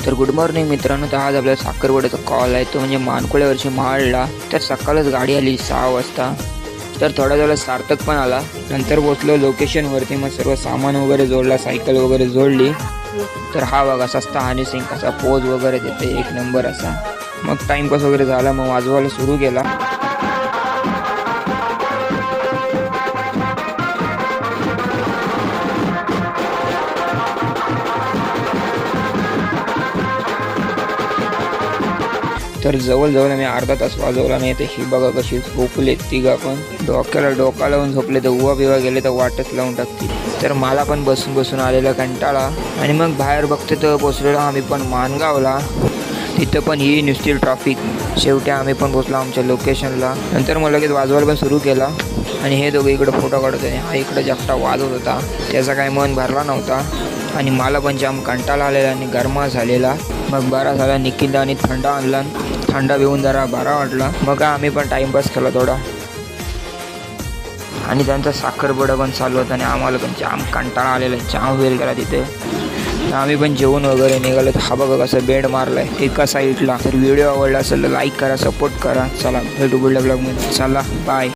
तर good morning मित्रांनो. तर आज आपल्याला साखरपुड्याचा कॉल आहे, तो म्हणजे मानकुळ्यावरची माळला. तर सकाळच गाडी आली 6 वाजता. तर थोड्या वेळात सार्थक पण आला. नंतर पोचलो लोकेशनवरती. मग सर्व सामान वगैरे जोडला, सायकल वगैरे जोडली. तर हा बघा सस्ता हनी सिंग कसा पोज वगैरे देते, एक नंबर असा. मग टाइमपास वगैरे झाला, मग वाजवायला सुरू केला. तर जवळजवळ मी अर्धा तास वाजवला नाही. तर ही बघा कशी झोपले तिघा पण. डोक्याला डोका लावून झोपले, तर उवा बिवा गेले तर वाटच लावून टाकतील. तर मला पण बसून बसून आलेला कंटाळा. आणि मग बाहेर बघते तर पोचलेलो आम्ही पण मानगावला. तिथं पण ही नुसती ट्रॅफिक. शेवटी आम्ही पण पोचलो आमच्या लोकेशनला. नंतर मग लगेच वाजवायला पण सुरू केला. आणि हे दोघं इकडं फोटो काढत होते. हा इकडं जास्त वाजवत होता, त्याचा काही मन भरला नव्हता. आणि मला पण जाम कंटाळा आलेला आणि गरमा झालेला. मग बरा झाला निखिलला आणि थंडा आणला. थंडा पिऊन जरा बरा वाटला. मग आम्ही पण टाईमपास केला थोडा. आणि त्यांचा साखरपुडा पण चालू होता आणि आम्हाला पण जाम कंटाळा आलेला, जाम वेळ गेला तिथे. तर आम्ही पण जेवण वगैरे निघालो. हा बघा कसं बेड मारलाय एका साईडला. तर व्हिडिओ आवडला असेल तर लाईक करा, सपोर्ट करा. चला भेटू पुढल्या ब्लॉगमध्ये. चला बाय.